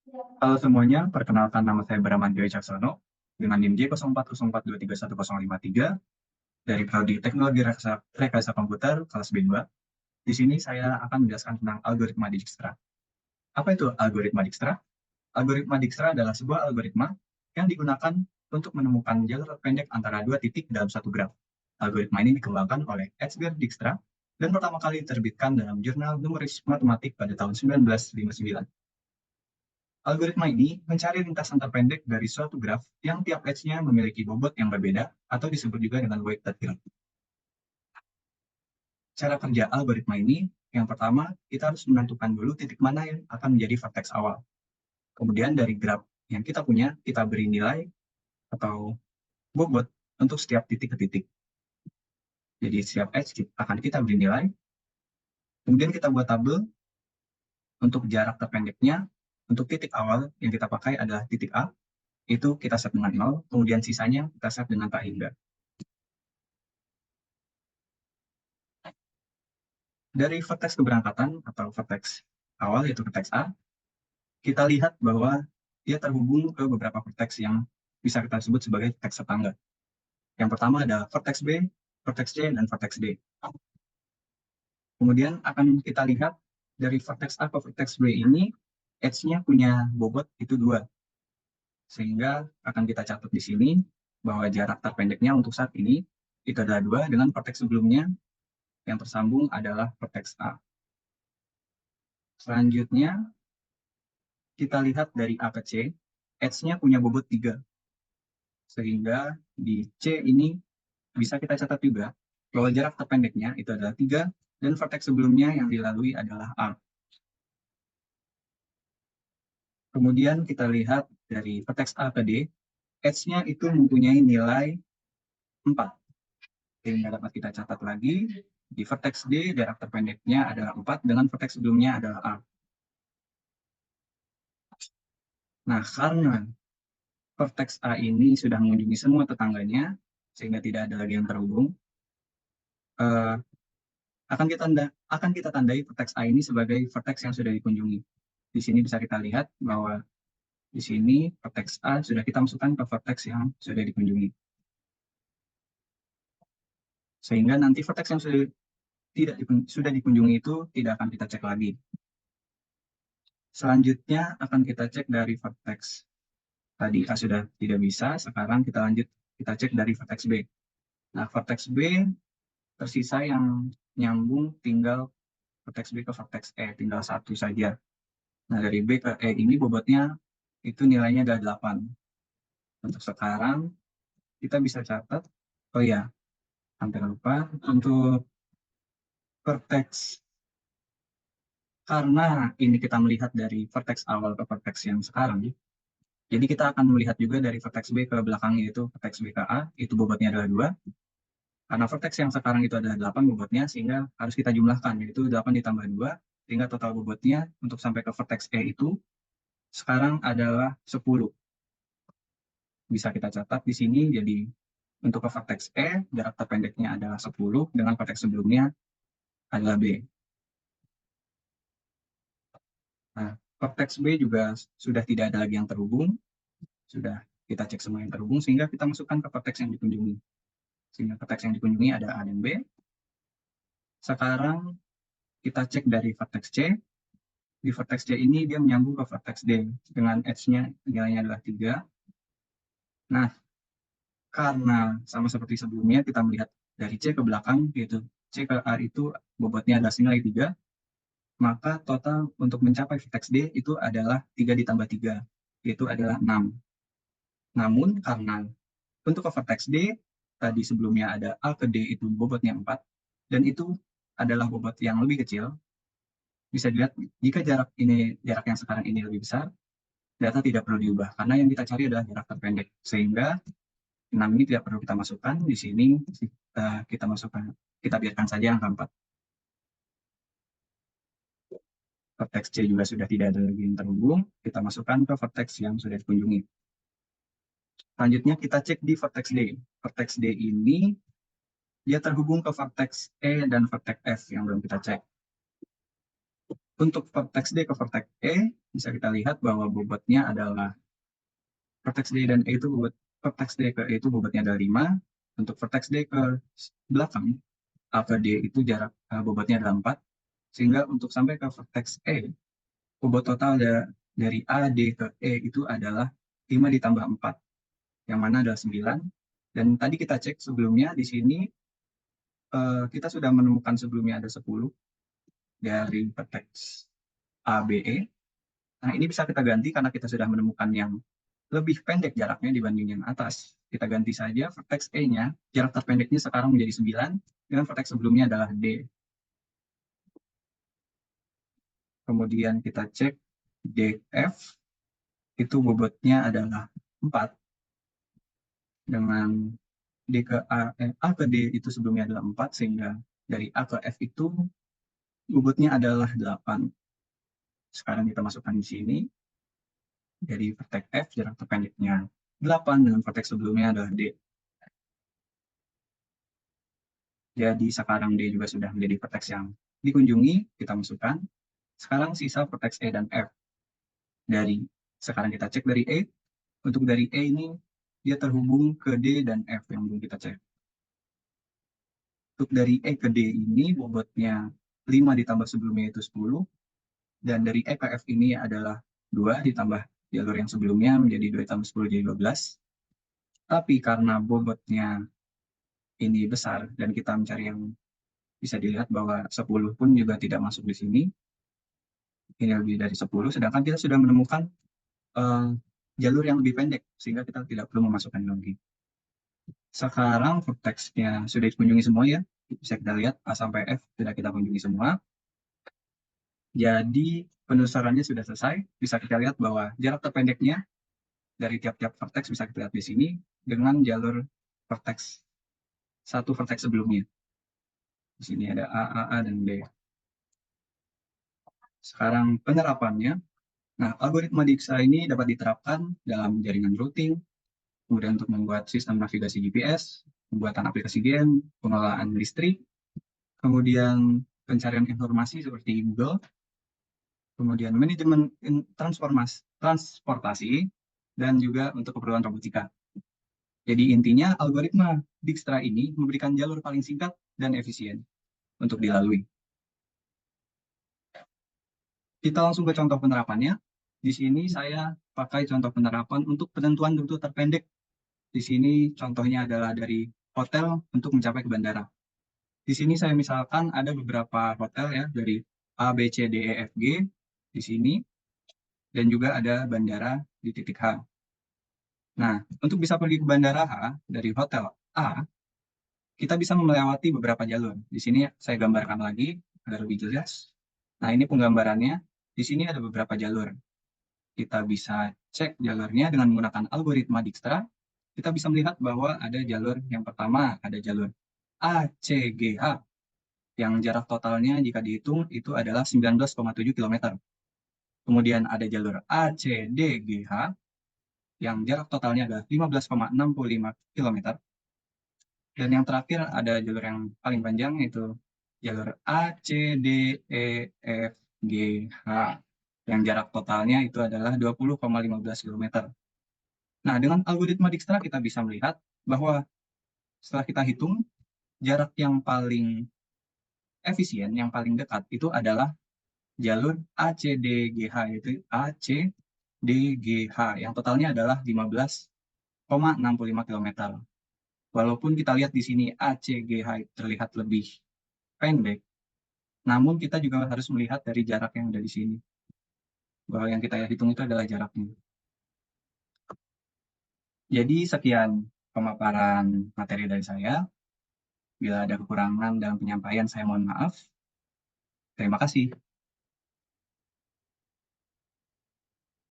Halo semuanya, perkenalkan nama saya Bramantio Wicaksono dengan NIM J0404231053 dari Prodi Teknologi Rekayasa Komputer kelas B2. Di sini saya akan menjelaskan tentang algoritma Dijkstra. Apa itu algoritma Dijkstra? Algoritma Dijkstra adalah sebuah algoritma yang digunakan untuk menemukan jalur pendek antara dua titik dalam satu graf. Algoritma ini dikembangkan oleh Edgar Dijkstra dan pertama kali diterbitkan dalam jurnal Numeris Matematik pada tahun 1959. Algoritma ini mencari lintasan terpendek dari suatu graf yang tiap edge-nya memiliki bobot yang berbeda atau disebut juga dengan weighted graph. Cara kerja algoritma ini, yang pertama, kita harus menentukan dulu titik mana yang akan menjadi vertex awal. Kemudian dari graf yang kita punya, kita beri nilai atau bobot untuk setiap titik ke titik. Jadi setiap edge akan kita beri nilai. Kemudian kita buat tabel untuk jarak terpendeknya. Untuk titik awal yang kita pakai adalah titik A, itu kita set dengan 0, kemudian sisanya kita set dengan tak hingga. Dari vertex keberangkatan atau vertex awal, yaitu vertex A, kita lihat bahwa dia terhubung ke beberapa vertex yang bisa kita sebut sebagai vertex tetangga. Yang pertama ada vertex B, vertex C, dan vertex D. Kemudian akan kita lihat dari vertex A ke vertex B ini, edge-nya punya bobot itu 2. Sehingga akan kita catat di sini bahwa jarak terpendeknya untuk saat ini itu adalah 2, dengan vertex sebelumnya yang tersambung adalah vertex A. Selanjutnya, kita lihat dari A ke C, edge-nya punya bobot 3. Sehingga di C ini bisa kita catat juga bahwa jarak terpendeknya itu adalah 3 dan vertex sebelumnya yang dilalui adalah A. Kemudian kita lihat dari vertex A ke D, edge-nya itu mempunyai nilai 4. Sehingga dapat kita catat lagi, di vertex D jarak terpendeknya adalah 4 dengan vertex sebelumnya adalah A. Nah, karena vertex A ini sudah mengunjungi semua tetangganya, sehingga tidak ada lagi yang terhubung, eh, akan kita tandai vertex A ini sebagai vertex yang sudah dikunjungi. Di sini bisa kita lihat bahwa di sini vertex A sudah kita masukkan ke vertex yang sudah dikunjungi. Sehingga nanti vertex yang sudah dikunjungi itu tidak akan kita cek lagi. Selanjutnya akan kita cek dari vertex. Tadi A sudah tidak bisa, sekarang kita cek dari vertex B. Nah, vertex B tersisa yang nyambung tinggal vertex B ke vertex E, tinggal satu saja. Nah, dari B ke E ini bobotnya itu nilainya ada 8. Untuk sekarang, kita bisa catat, oh ya, hampir lupa, untuk vertex, karena ini kita melihat dari vertex awal ke vertex yang sekarang, jadi kita akan melihat juga dari vertex B ke belakangnya, itu vertex B ke A, itu bobotnya adalah 2. Karena vertex yang sekarang itu adalah 8 bobotnya, sehingga harus kita jumlahkan, yaitu 8 ditambah 2, sehingga total bobotnya untuk sampai ke vertex E itu sekarang adalah 10. Bisa kita catat di sini, jadi untuk ke vertex E, jarak terpendeknya adalah 10, dengan vertex sebelumnya adalah B. Nah, vertex B juga sudah tidak ada lagi yang terhubung, sudah kita cek semua yang terhubung, sehingga kita masukkan ke vertex yang dikunjungi. Sehingga vertex yang dikunjungi ada A dan B. Sekarang kita cek dari vertex C. Di vertex C ini dia menyambung ke vertex D, dengan edge-nya nilainya adalah 3. Nah, karena sama seperti sebelumnya, kita melihat dari C ke belakang, yaitu C ke A itu bobotnya adalah nilai 3, maka total untuk mencapai vertex D itu adalah 3 ditambah 3, yaitu adalah 6. Namun karena untuk ke vertex D, tadi sebelumnya ada A ke D itu bobotnya 4, dan itu adalah bobot yang lebih kecil, bisa dilihat jika jarak yang sekarang ini lebih besar, data tidak perlu diubah, karena yang kita cari adalah jarak terpendek. Sehingga 6 ini tidak perlu kita masukkan, di sini kita masukkan, kita biarkan saja angka 4. Vertex C juga sudah tidak ada lagi yang terhubung, kita masukkan ke vertex yang sudah dikunjungi. Selanjutnya kita cek di vertex D. Vertex D ini dia terhubung ke vertex E dan vertex F yang belum kita cek. Untuk vertex D ke vertex E, bisa kita lihat bahwa bobotnya adalah vertex D dan E itu vertex D ke E itu bobotnya adalah 5. Untuk vertex D ke belakang, A ke D itu jarak bobotnya adalah 4. Sehingga untuk sampai ke vertex E, bobot total dari A, D ke E itu adalah 5 ditambah 4, yang mana adalah 9. Dan tadi kita cek sebelumnya di sini, kita sudah menemukan sebelumnya ada 10 dari vertex A, B, E. Nah, ini bisa kita ganti karena kita sudah menemukan yang lebih pendek jaraknya dibanding yang atas. Kita ganti saja vertex E-nya, jarak terpendeknya sekarang menjadi 9, dengan vertex sebelumnya adalah D. Kemudian kita cek DF, itu bobotnya adalah 4, dengan D ke A ke D itu sebelumnya adalah 4, sehingga dari A ke F itu bobotnya adalah 8. Sekarang kita masukkan di sini, jadi vertex F jarak terpendeknya 8, dengan vertex sebelumnya adalah D. Jadi sekarang D juga sudah menjadi vertex yang dikunjungi, kita masukkan. Sekarang sisa vertex E dan F. Sekarang kita cek dari E. Untuk dari E ini, dia terhubung ke D dan F yang belum kita cek. Untuk dari E ke D ini, bobotnya 5 ditambah sebelumnya itu 10. Dan dari E ke F ini adalah 2 ditambah jalur yang sebelumnya menjadi 2 ditambah 10 jadi 12. Tapi karena bobotnya ini besar dan kita mencari yang bisa dilihat bahwa 10 pun juga tidak masuk di sini, ini lebih dari 10, sedangkan kita sudah menemukan jalur yang lebih pendek, sehingga kita tidak perlu memasukkan lagi. Sekarang vertex-nya sudah dikunjungi semua ya, bisa kita lihat A sampai F sudah kita kunjungi semua. Jadi penelusurannya sudah selesai, bisa kita lihat bahwa jarak terpendeknya dari tiap-tiap vertex bisa kita lihat di sini dengan jalur vertex, satu vertex sebelumnya. Di sini ada A, dan B. Sekarang penerapannya. Nah, algoritma Dijkstra ini dapat diterapkan dalam jaringan routing, kemudian untuk membuat sistem navigasi GPS, pembuatan aplikasi game, pengelolaan listrik, kemudian pencarian informasi seperti Google, kemudian manajemen transportasi, dan juga untuk keperluan robotika. Jadi intinya algoritma Dijkstra ini memberikan jalur paling singkat dan efisien untuk dilalui. Kita langsung ke contoh penerapannya. Di sini saya pakai contoh penerapan untuk penentuan rute terpendek. Di sini contohnya adalah dari hotel untuk mencapai ke bandara. Di sini saya misalkan ada beberapa hotel ya, dari A, B, C, D, E, F, G di sini, dan juga ada bandara di titik H. Nah, untuk bisa pergi ke bandara H dari hotel A, kita bisa melewati beberapa jalur. Di sini saya gambarkan lagi agar lebih jelas. Nah, ini penggambarannya. Di sini ada beberapa jalur. Kita bisa cek jalurnya dengan menggunakan algoritma Dijkstra. Kita bisa melihat bahwa ada jalur yang pertama, ada jalur ACGH, yang jarak totalnya jika dihitung itu adalah 19,7 km. Kemudian ada jalur ACDGH, yang jarak totalnya adalah 15,65 km. Dan yang terakhir ada jalur yang paling panjang, yaitu jalur ACDEFGH, yang jarak totalnya itu adalah 20,15 km. Nah, dengan algoritma Dijkstra kita bisa melihat bahwa setelah kita hitung, jarak yang paling efisien, yang paling dekat itu adalah jalur ACDGH, yaitu ACDGH, yang totalnya adalah 15,65 km. Walaupun kita lihat di sini ACGH terlihat lebih pendek, namun kita juga harus melihat dari jarak yang ada di sini, bahwa yang kita hitung itu adalah jaraknya. Jadi sekian pemaparan materi dari saya. Bila ada kekurangan dalam penyampaian, saya mohon maaf. Terima kasih.